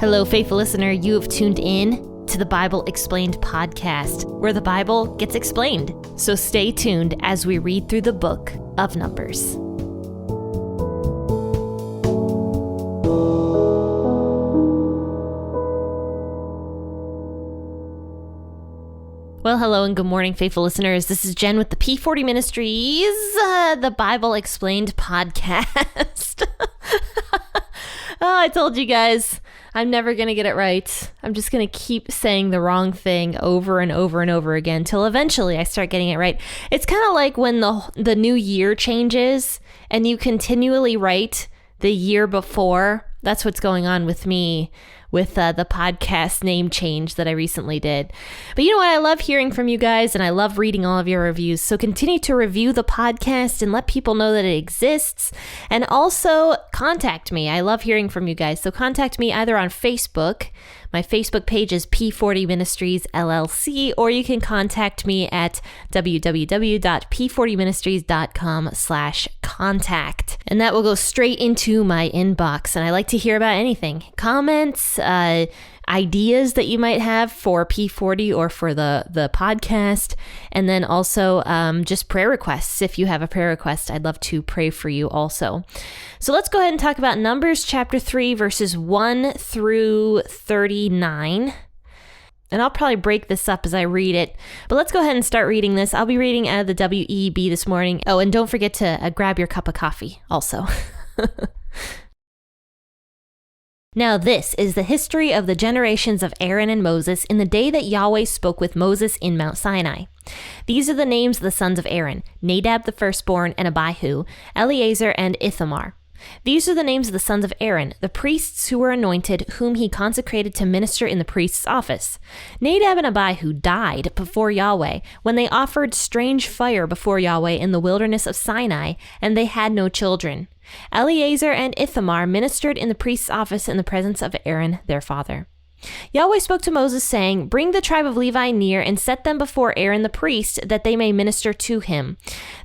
Hello, faithful listener. You have tuned in to the Bible Explained podcast, where the Bible gets explained. So stay tuned as we read through the book of Numbers. Well, hello and good morning, faithful listeners. This is Jen with the P40 Ministries, the Bible Explained podcast. Oh, I told you guys, I'm never going to get it right. I'm just going to keep saying the wrong thing over and over and over again till eventually I start getting it right. It's kind of like when the new year changes and you continually write the year before. That's what's going on with me with the podcast name change that I recently did. But you know what? I love hearing from you guys and I love reading all of your reviews. So continue to review the podcast and let people know that it exists. And also contact me. I love hearing from you guys. So contact me either on Facebook. My Facebook page is P40 Ministries LLC, or you can contact me at www.p40ministries.com/contact. And that will go straight into my inbox. And I like to hear about anything. Comments, ideas that you might have for P40 or for the podcast. And then also just prayer requests. If you have a prayer request, I'd love to pray for you also. So let's go ahead and talk about Numbers chapter 3, verses 1 through 39. And I'll probably break this up as I read it. But let's go ahead and start reading this. I'll be reading out of the WEB this morning. Oh, and don't forget to grab your cup of coffee also. Now this is the history of the generations of Aaron and Moses in the day that Yahweh spoke with Moses in Mount Sinai. These are the names of the sons of Aaron: Nadab the firstborn, and Abihu, Eleazar, and Ithamar. These are the names of the sons of Aaron, the priests who were anointed, whom he consecrated to minister in the priest's office. Nadab and Abihu died before Yahweh when they offered strange fire before Yahweh in the wilderness of Sinai, and they had no children. Eleazar and Ithamar ministered in the priest's office in the presence of Aaron, their father. Yahweh spoke to Moses, saying, "Bring the tribe of Levi near and set them before Aaron the priest, that they may minister to him.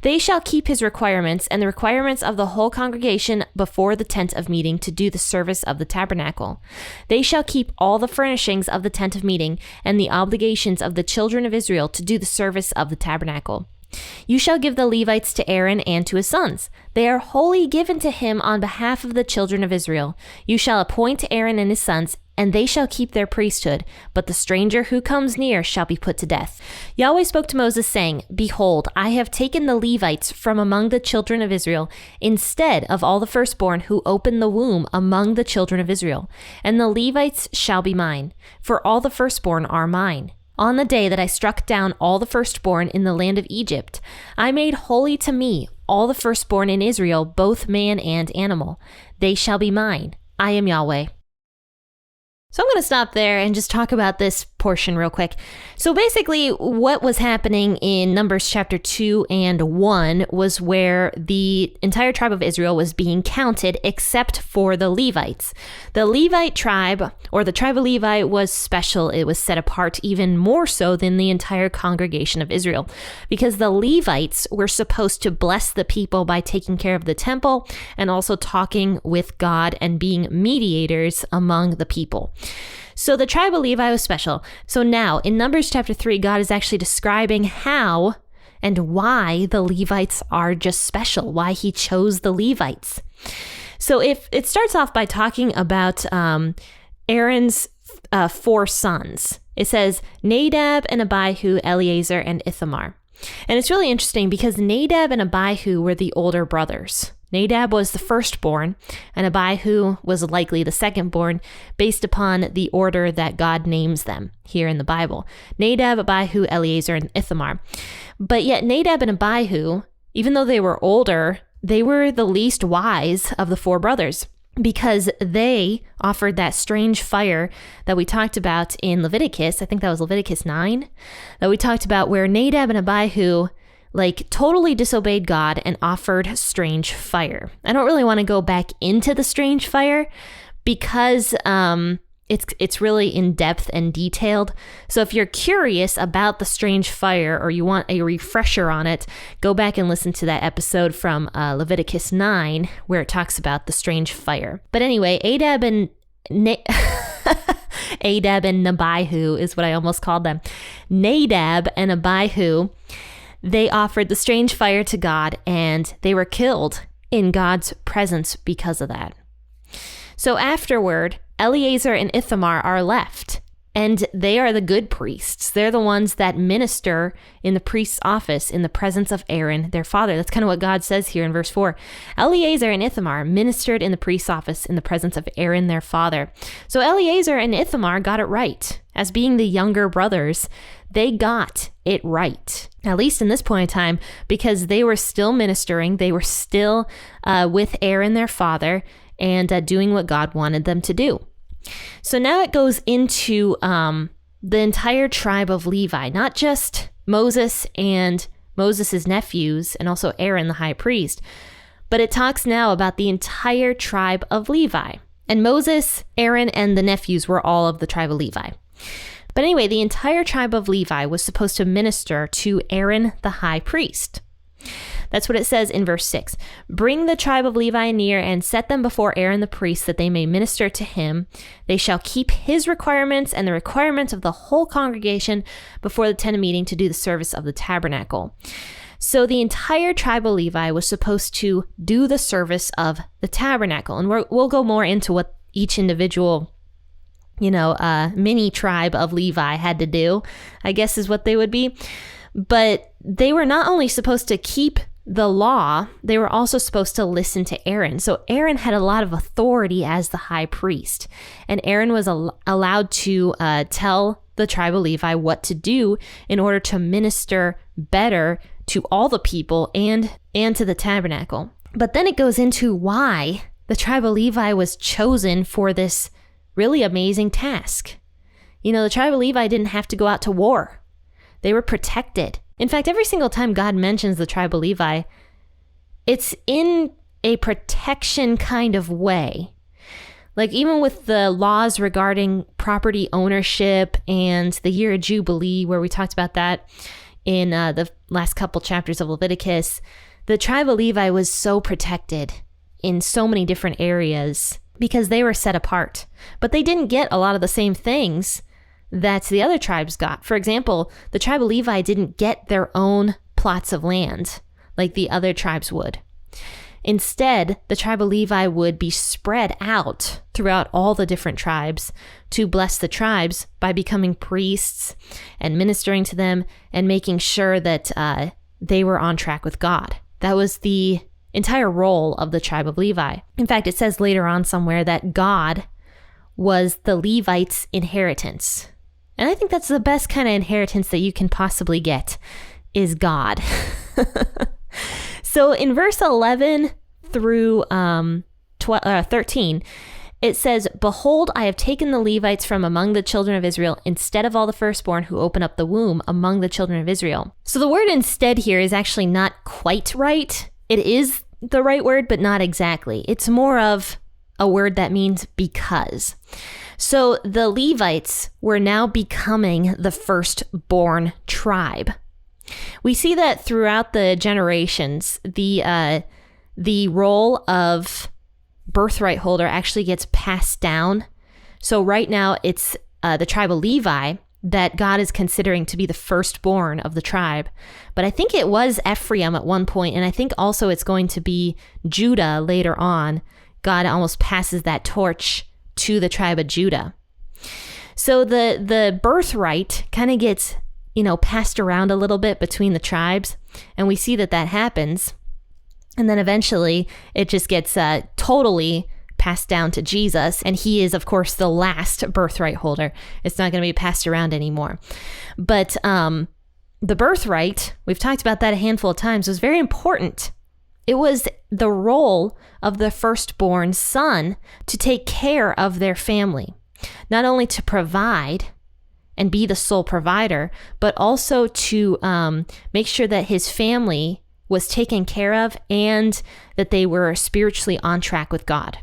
They shall keep his requirements and the requirements of the whole congregation before the tent of meeting to do the service of the tabernacle. They shall keep all the furnishings of the tent of meeting and the obligations of the children of Israel to do the service of the tabernacle. You shall give the Levites to Aaron and to his sons. They are wholly given to him on behalf of the children of Israel. You shall appoint Aaron and his sons, and they shall keep their priesthood, but the stranger who comes near shall be put to death." Yahweh spoke to Moses, saying, "Behold, I have taken the Levites from among the children of Israel, instead of all the firstborn who open the womb among the children of Israel, and the Levites shall be mine, for all the firstborn are mine. On the day that I struck down all the firstborn in the land of Egypt, I made holy to me all the firstborn in Israel, both man and animal. They shall be mine. I am Yahweh." So I'm going to stop there and just talk about this portion real quick. So basically what was happening in Numbers chapter 2 and 1 was where the entire tribe of Israel was being counted except for the Levites. The Levite tribe, or the tribe of Levi, was special. It was set apart even more so than the entire congregation of Israel, because the Levites were supposed to bless the people by taking care of the temple and also talking with God and being mediators among the people. So the tribe of Levi was special. So now in Numbers chapter 3, God is actually describing how and why the Levites are just special, why he chose the Levites. So if it starts off by talking about Aaron's 4 sons. It says Nadab and Abihu, Eleazar, and Ithamar. And it's really interesting because Nadab and Abihu were the older brothers. Nadab was the firstborn, and Abihu was likely the secondborn, based upon the order that God names them here in the Bible. Nadab, Abihu, Eleazar, and Ithamar. But yet Nadab and Abihu, even though they were older, they were the least wise of the 4 brothers, because they offered that strange fire that we talked about in Leviticus. I think that was Leviticus 9, that we talked about, where Nadab and Abihu totally disobeyed God and offered strange fire. I don't really want to go back into the strange fire because it's really in depth and detailed. So if you're curious about the strange fire or you want a refresher on it, go back and listen to that episode from Leviticus 9 where it talks about the strange fire. But anyway, Nadab and Nadab and Abihu is what I almost called them. Nadab and Abihu, they offered the strange fire to God, and they were killed in God's presence because of that. So afterward, Eleazar and Ithamar are left, and they are the good priests. They're the ones that minister in the priest's office in the presence of Aaron, their father. That's kind of what God says here in verse 4. Eleazar and Ithamar ministered in the priest's office in the presence of Aaron, their father. So Eleazar and Ithamar got it right. As being the younger brothers, they got it right, at least in this point in time, because they were still ministering. They were still with Aaron, their father, and doing what God wanted them to do. So now it goes into the entire tribe of Levi, not just Moses and Moses' nephews and also Aaron, the high priest, but it talks now about the entire tribe of Levi. And Moses, Aaron, and the nephews were all of the tribe of Levi. But anyway, the entire tribe of Levi was supposed to minister to Aaron, the high priest. That's what it says in verse 6. Bring the tribe of Levi near and set them before Aaron the priest, that they may minister to him. They shall keep his requirements and the requirements of the whole congregation before the tent of meeting to do the service of the tabernacle. So the entire tribe of Levi was supposed to do the service of the tabernacle. And we'll go more into what each individual mini tribe of Levi had to do, I guess is what they would be. But they were not only supposed to keep the law, they were also supposed to listen to Aaron. So Aaron had a lot of authority as the high priest, and Aaron was allowed to tell the tribe of Levi what to do in order to minister better to all the people and to the tabernacle. But then it goes into why the tribe of Levi was chosen for this really amazing task. The tribe of Levi didn't have to go out to war. They were protected. In fact, every single time God mentions the tribe of Levi, it's in a protection kind of way. Like even with the laws regarding property ownership and the year of Jubilee, where we talked about that in the last couple chapters of Leviticus, the tribe of Levi was so protected in so many different areas because they were set apart. But they didn't get a lot of the same things that the other tribes got. For example, the tribe of Levi didn't get their own plots of land like the other tribes would. Instead, the tribe of Levi would be spread out throughout all the different tribes to bless the tribes by becoming priests and ministering to them and making sure that they were on track with God. That was the entire role of the tribe of Levi. In fact, it says later on somewhere that God was the Levites' inheritance. And I think that's the best kind of inheritance that you can possibly get, is God. So in verse 11 through 13, it says, "Behold, I have taken the Levites from among the children of Israel instead of all the firstborn who open up the womb among the children of Israel." So the word instead here is actually not quite right. It is the right word, but not exactly. It's more of a word that means because. So the Levites were now becoming the firstborn tribe. We see that throughout the generations, the role of birthright holder actually gets passed down. So right now it's the tribe of Levi that God is considering to be the firstborn of the tribe. But I think it was Ephraim at one point, and I think also it's going to be Judah later on. God almost passes that torch to the tribe of Judah. So the birthright kind of gets, passed around a little bit between the tribes, and we see that happens. And then eventually it just gets totally passed down to Jesus, and he is, of course, the last birthright holder. It's not going to be passed around anymore. But the birthright, we've talked about that a handful of times, was very important. It was the role of the firstborn son to take care of their family, not only to provide and be the sole provider, but also to make sure that his family was taken care of and that they were spiritually on track with God.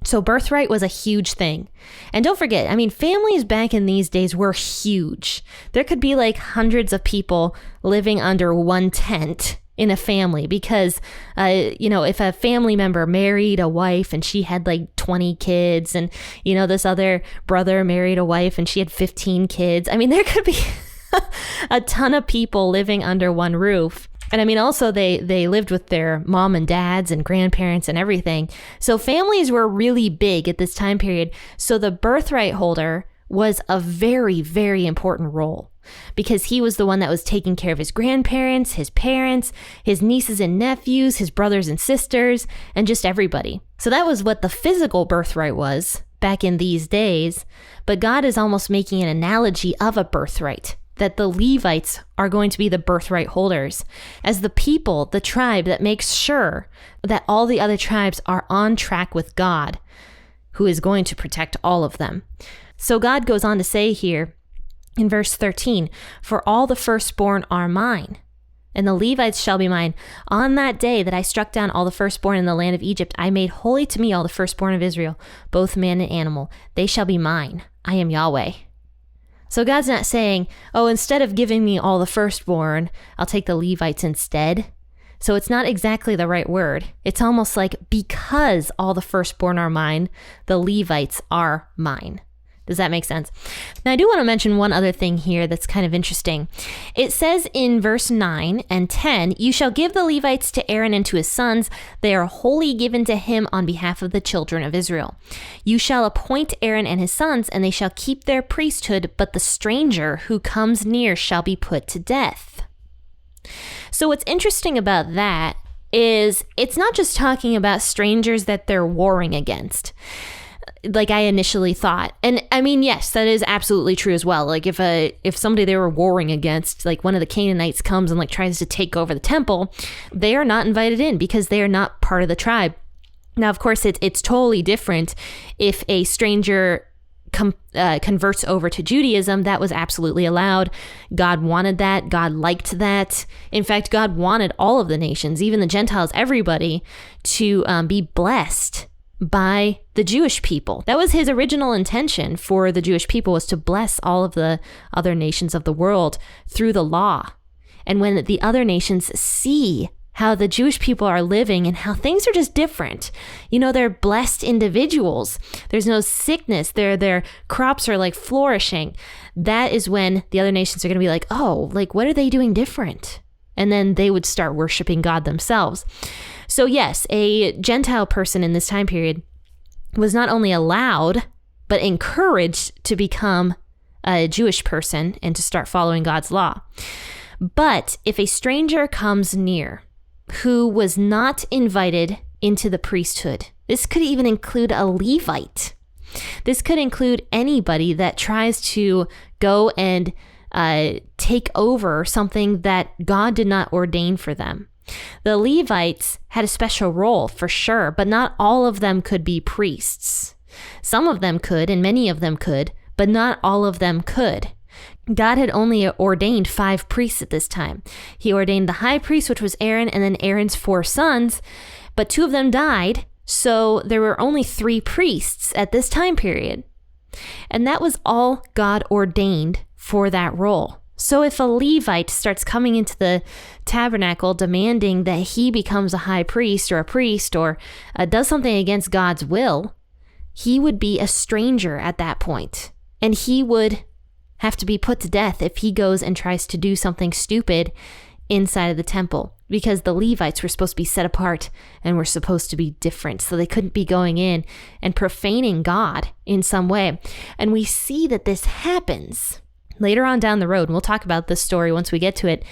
So birthright was a huge thing. And don't forget, families back in these days were huge. There could be like hundreds of people living under one tent in a family because, if a family member married a wife and she had like 20 kids and, this other brother married a wife and she had 15 kids, I mean, there could be a ton of people living under one roof. And I mean, also they lived with their mom and dads and grandparents and everything. So families were really big at this time period. So the birthright holder was a very, very important role because he was the one that was taking care of his grandparents, his parents, his nieces and nephews, his brothers and sisters, and just everybody. So that was what the physical birthright was back in these days. But God is almost making an analogy of a birthright, that the Levites are going to be the birthright holders as the people, the tribe that makes sure that all the other tribes are on track with God, who is going to protect all of them. So God goes on to say here in verse 13, "For all the firstborn are mine, and the Levites shall be mine. On that day that I struck down all the firstborn in the land of Egypt, I made holy to me all the firstborn of Israel, both man and animal. They shall be mine. I am Yahweh." So God's not saying, instead of giving me all the firstborn, I'll take the Levites instead. So it's not exactly the right word. It's almost like because all the firstborn are mine, the Levites are mine. Does that make sense? Now, I do want to mention one other thing here that's kind of interesting. It says in verse 9 and 10, "You shall give the Levites to Aaron and to his sons. They are wholly given to him on behalf of the children of Israel. You shall appoint Aaron and his sons, and they shall keep their priesthood, but the stranger who comes near shall be put to death." So what's interesting about that is it's not just talking about strangers that they're warring against, like I initially thought. And I mean, yes, that is absolutely true as well. Like if somebody they were warring against, like one of the Canaanites comes and like tries to take over the temple, they are not invited in because they are not part of the tribe. Now, of course, it's totally different if a stranger converts over to Judaism. That was absolutely allowed. God wanted that. God liked that. In fact, God wanted all of the nations, even the Gentiles, everybody, to be blessed by the Jewish people. That was his original intention for the Jewish people, was to bless all of the other nations of the world through the law. And when the other nations see how the Jewish people are living and how things are just different, they're blessed individuals. There's no sickness. Their crops are like flourishing. That is when the other nations are going to be like, what are they doing different? And then they would start worshiping God themselves. So yes, a Gentile person in this time period was not only allowed, but encouraged to become a Jewish person and to start following God's law. But if a stranger comes near who was not invited into the priesthood, this could even include a Levite. This could include anybody that tries to go and take over something that God did not ordain for them. The Levites had a special role for sure, but not all of them could be priests. Some of them could, and many of them could, but not all of them could. God had only ordained 5 priests at this time. He ordained the high priest, which was Aaron, and then Aaron's 4 sons, but 2 of them died, so there were only 3 priests at this time period. And that was all God ordained for that role. So if a Levite starts coming into the tabernacle demanding that he becomes a high priest or a priest or does something against God's will, he would be a stranger at that point. And he would have to be put to death if he goes and tries to do something stupid inside of the temple, because the Levites were supposed to be set apart and were supposed to be different. So they couldn't be going in and profaning God in some way. And we see that this happens later on down the road, and we'll talk about this story once we get to it.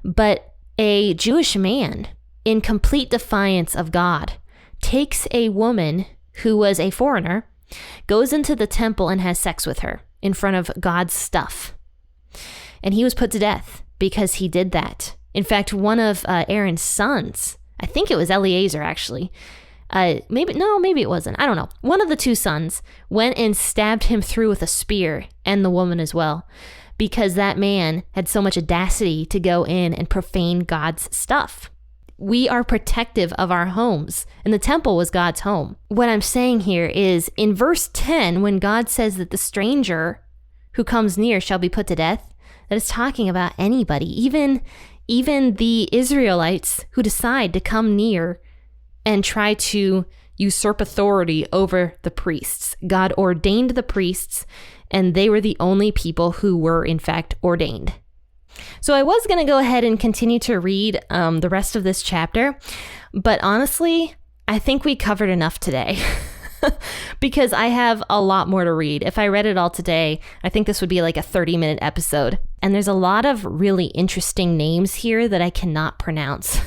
But a Jewish man, in complete defiance of God, takes a woman who was a foreigner, goes into the temple and has sex with her in front of God's stuff. And he was put to death because he did that. In fact, one of Aaron's sons, I think it was Eleazar actually, maybe it wasn't, I don't know. One of the 2 sons went and stabbed him through with a spear, and the woman as well, because that man had so much audacity to go in and profane God's stuff. We are protective of our homes, and the temple was God's home. What I'm saying here is in verse 10, when God says that the stranger who comes near shall be put to death, that is talking about anybody, even even the Israelites who decide to come near and try to usurp authority over the priests. God ordained the priests, and they were the only people who were in fact ordained. So I was going to go ahead and continue to read the rest of this chapter, but honestly, I think we covered enough today. Because I have a lot more to read. If I read it all today, I think this would be like a 30-minute episode. And there's a lot of really interesting names here that I cannot pronounce.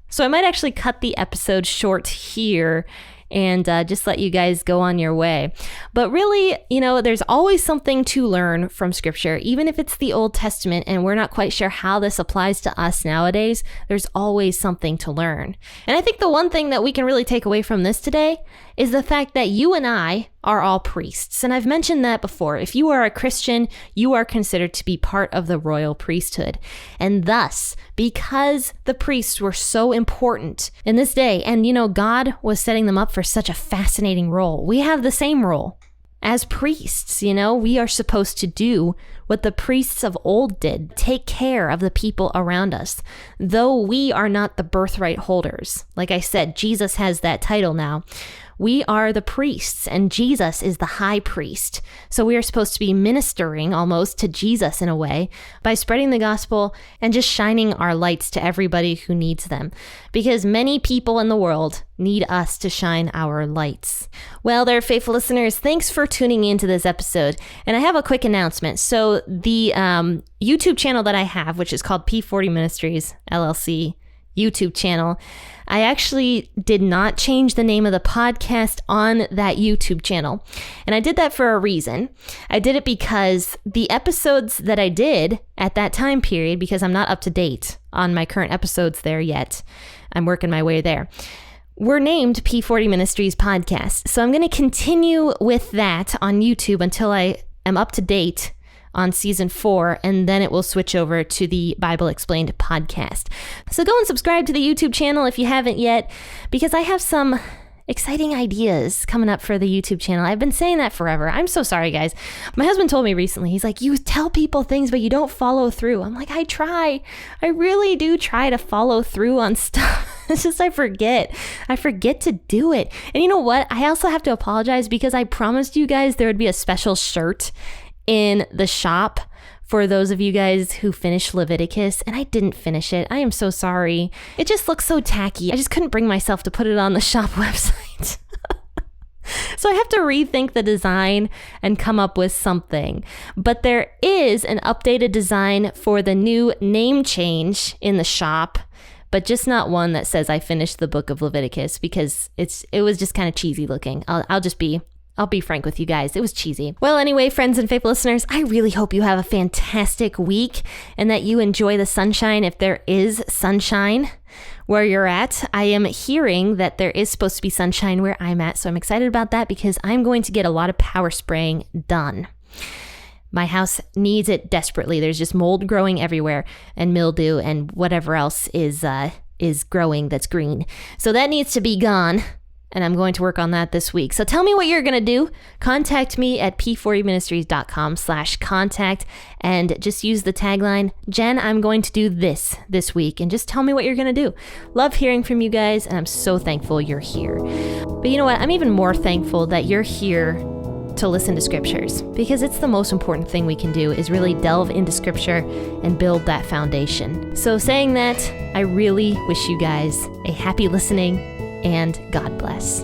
So I might actually cut the episode short here and just let you guys go on your way. But really, there's always something to learn from Scripture. Even if it's the Old Testament and we're not quite sure how this applies to us nowadays, there's always something to learn. And I think the one thing that we can really take away from this today is the fact that you and I are all priests. And I've mentioned that before. If you are a Christian, you are considered to be part of the royal priesthood. And thus, because the priests were so important in this day, and God was setting them up for such a fascinating role, we have the same role. As priests, we are supposed to do what the priests of old did, take care of the people around us. Though we are not the birthright holders. Like I said, Jesus has that title now. We are the priests, and Jesus is the high priest. So we are supposed to be ministering almost to Jesus in a way by spreading the gospel and just shining our lights to everybody who needs them. Because many people in the world need us to shine our lights. Well, there, faithful listeners, thanks for tuning into this episode. And I have a quick announcement. So the YouTube channel that I have, which is called P40 Ministries, LLC, YouTube channel, I actually did not change the name of the podcast on that YouTube channel. And I did that for a reason. I did it because the episodes that I did at that time period, because I'm not up to date on my current episodes there yet, I'm working my way there, were named P40 Ministries Podcast. So I'm going to continue with that on YouTube until I am up to date on season 4, and then it will switch over to the Bible Explained podcast. So go and subscribe to the YouTube channel if you haven't yet, because I have some exciting ideas coming up for the YouTube channel. I've been saying that forever. I'm so sorry, guys. My husband told me recently, he's like, you tell people things, but you don't follow through. I'm like, I try. I really do try to follow through on stuff. It's just I forget to do it. And you know what? I also have to apologize because I promised you guys there would be a special shirt in the shop for those of you guys who finished Leviticus, and I didn't finish it. I am so sorry. It just looks so tacky. I just couldn't bring myself to put it on the shop website. So I have to rethink the design and come up with something. But there is an updated design for the new name change in the shop, but just not one that says I finished the book of Leviticus, because it was just kind of cheesy looking. I'll be frank with you guys. It was cheesy. Well, anyway, friends and faithful listeners, I really hope you have a fantastic week and that you enjoy the sunshine if there is sunshine where you're at. I am hearing that there is supposed to be sunshine where I'm at, so I'm excited about that because I'm going to get a lot of power spraying done. My house needs it desperately. There's just mold growing everywhere and mildew and whatever else is growing that's green. So that needs to be gone. And I'm going to work on that this week. So tell me what you're going to do. Contact me at p40ministries.com/contact and just use the tagline, Jen, I'm going to do this week. And just tell me what you're going to do. Love hearing from you guys, and I'm so thankful you're here. But you know what? I'm even more thankful that you're here to listen to scriptures, because it's the most important thing we can do is really delve into scripture and build that foundation. So saying that, I really wish you guys a happy listening, and God bless.